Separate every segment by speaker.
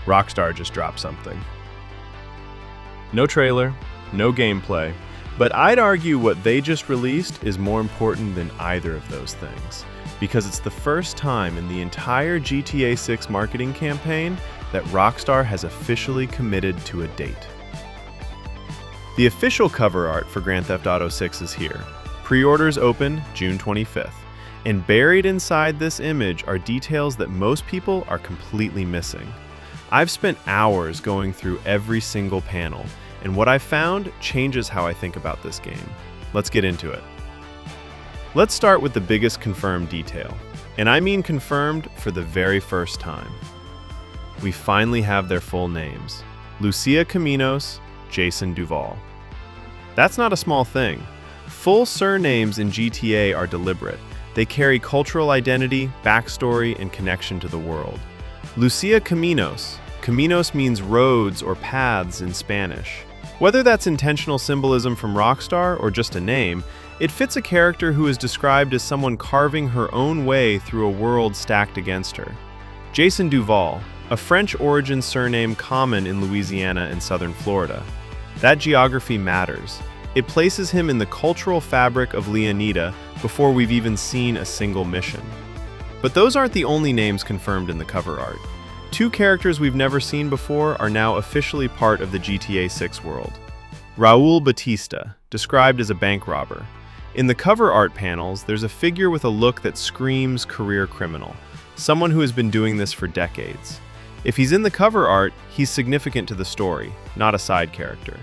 Speaker 1: Rockstar just dropped something. No trailer, no gameplay, but I'd argue what they just released is more important than either of those things, because it's the first time in the entire GTA 6 marketing campaign that Rockstar has officially committed to a date. The official cover art for Grand Theft Auto 6 is here. Pre-orders open June 25th, and buried inside this image are details that most people are completely missing. I've spent hours going through every single panel, and what I've found changes how I think about this game. Let's get into it. Let's start with the biggest confirmed detail, and I mean confirmed for the very first time. We finally have their full names: Lucia Caminos Jason Duval. That's not a small thing. Full surnames in GTA are deliberate. They carry cultural identity, backstory, and connection to the world. Lucia Caminos. Caminos means roads or paths in Spanish. Whether that's intentional symbolism from Rockstar or just a name, it fits a character who is described as someone carving her own way through a world stacked against her. Jason Duval, a French-origin surname common in Louisiana and southern Florida. That geography matters. It places him in the cultural fabric of Leonida before we've even seen a single mission. But those aren't the only names confirmed in the cover art. Two characters we've never seen before are now officially part of the GTA 6 world. Raul Batista, described as a bank robber. In the cover art panels, there's a figure with a look that screams career criminal, someone who has been doing this for decades. If he's in the cover art, he's significant to the story, not a side character.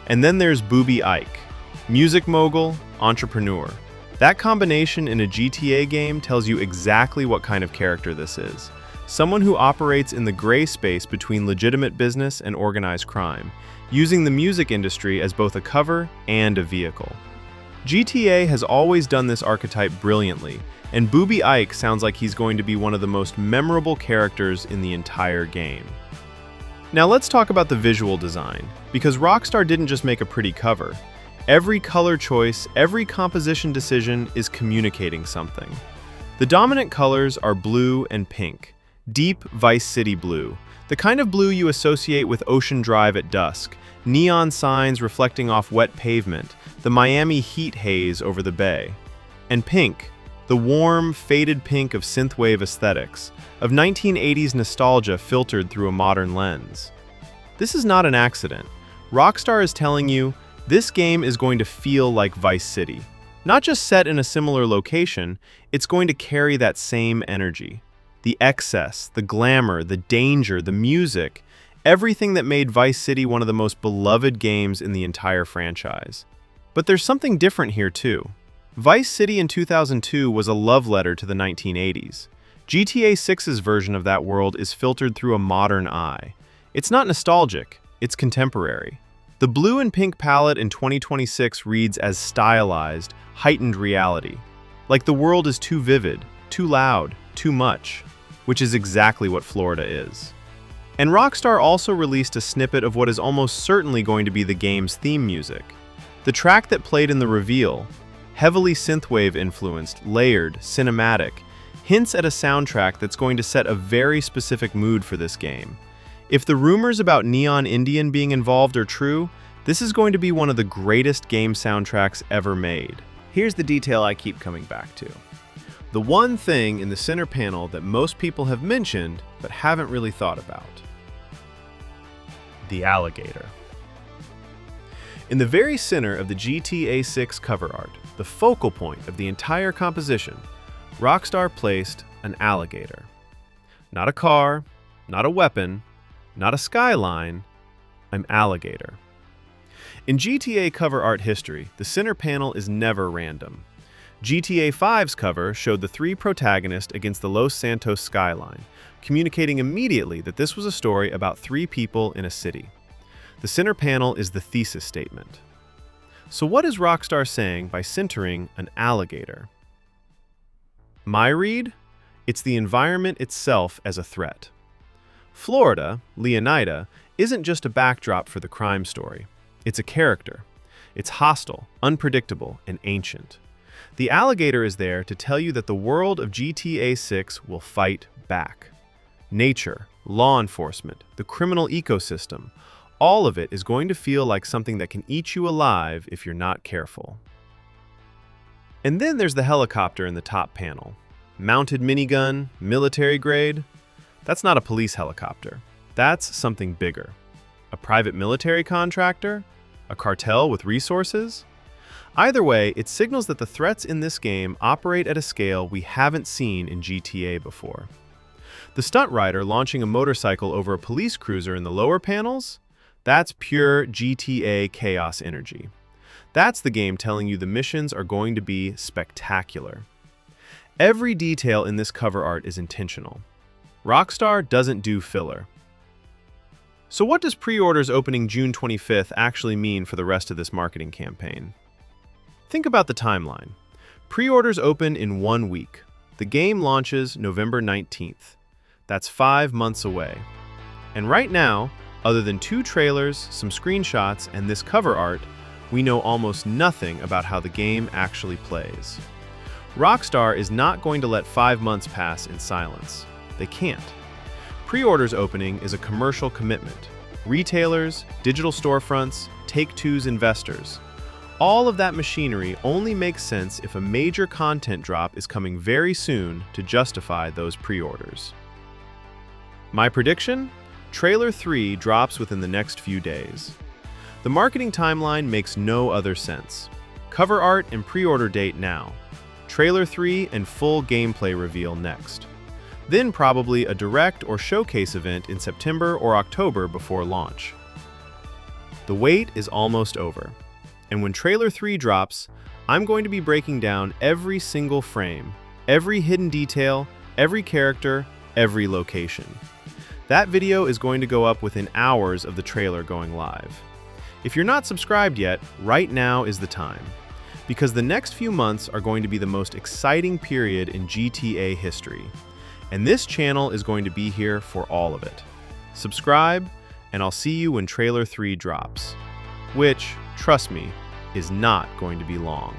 Speaker 1: And then there's Boobie Ike, music mogul, entrepreneur. That combination in a GTA game tells you exactly what kind of character this is. Someone who operates in the gray space between legitimate business and organized crime, using the music industry as both a cover and a vehicle. GTA has always done this archetype brilliantly, and Boobie Ike sounds like he's going to be one of the most memorable characters in the entire game. Now let's talk about the visual design, because Rockstar didn't just make a pretty cover. Every color choice, every composition decision is communicating something. The dominant colors are blue and pink. Deep Vice City blue, the kind of blue you associate with Ocean Drive at dusk, neon signs reflecting off wet pavement, the Miami heat haze over the bay. And pink, the warm, faded pink of synthwave aesthetics, of 1980s nostalgia filtered through a modern lens. This is not an accident. Rockstar is telling you, this game is going to feel like Vice City. Not just set in a similar location, it's going to carry that same energy. The excess, the glamour, the danger, the music, everything that made Vice City one of the most beloved games in the entire franchise. But there's something different here too. Vice City in 2002 was a love letter to the 1980s. GTA 6's version of that world is filtered through a modern eye. It's not nostalgic, it's contemporary. The blue and pink palette in 2026 reads as stylized, heightened reality. Like the world is too vivid, too loud, too much. Which is exactly what Florida is. And Rockstar also released a snippet of what is almost certainly going to be the game's theme music. The track that played in the reveal, heavily synthwave influenced, layered, cinematic, hints at a soundtrack that's going to set a very specific mood for this game. If the rumors about Neon Indian being involved are true, this is going to be one of the greatest game soundtracks ever made. Here's the detail I keep coming back to. The one thing in the center panel that most people have mentioned but haven't really thought about. The alligator. In the very center of the GTA 6 cover art, the focal point of the entire composition, Rockstar placed an alligator. Not a car, not a weapon, not a skyline, an alligator. In GTA cover art history, the center panel is never random. GTA 5's cover showed the three protagonists against the Los Santos skyline, communicating immediately that this was a story about three people in a city. The center panel is the thesis statement. So what is Rockstar saying by centering an alligator? My read? It's the environment itself as a threat. Florida, Leonida, isn't just a backdrop for the crime story. It's a character. It's hostile, unpredictable, and ancient. The alligator is there to tell you that the world of GTA 6 will fight back. Nature, law enforcement, the criminal ecosystem. All of it is going to feel like something that can eat you alive if you're not careful. And then there's the helicopter in the top panel. Mounted minigun, military grade. That's not a police helicopter. That's something bigger. A private military contractor? A cartel with resources? Either way, it signals that the threats in this game operate at a scale we haven't seen in GTA before. The stunt rider launching a motorcycle over a police cruiser in the lower panels? That's pure GTA chaos energy. That's the game telling you the missions are going to be spectacular. Every detail in this cover art is intentional. Rockstar doesn't do filler. So what does pre-orders opening June 25th actually mean for the rest of this marketing campaign? Think about the timeline. Pre-orders open in 1 week. The game launches November 19th. That's 5 months away. And right now, other than 2 trailers, some screenshots, and this cover art, we know almost nothing about how the game actually plays. Rockstar is not going to let 5 months pass in silence. They can't. Pre-orders opening is a commercial commitment. Retailers, digital storefronts, Take-Two's investors. All of that machinery only makes sense if a major content drop is coming very soon to justify those pre-orders. My prediction? Trailer 3 drops within the next few days. The marketing timeline makes no other sense. Cover art and pre-order date now. Trailer 3 and full gameplay reveal next. Then probably a direct or showcase event in September or October before launch. The wait is almost over. And when Trailer 3 drops, I'm going to be breaking down every single frame, every hidden detail, every character, every location. That video is going to go up within hours of the trailer going live. If you're not subscribed yet, right now is the time. Because the next few months are going to be the most exciting period in GTA history. And this channel is going to be here for all of it. Subscribe, and I'll see you when Trailer 3 drops. Which, trust me, is not going to be long.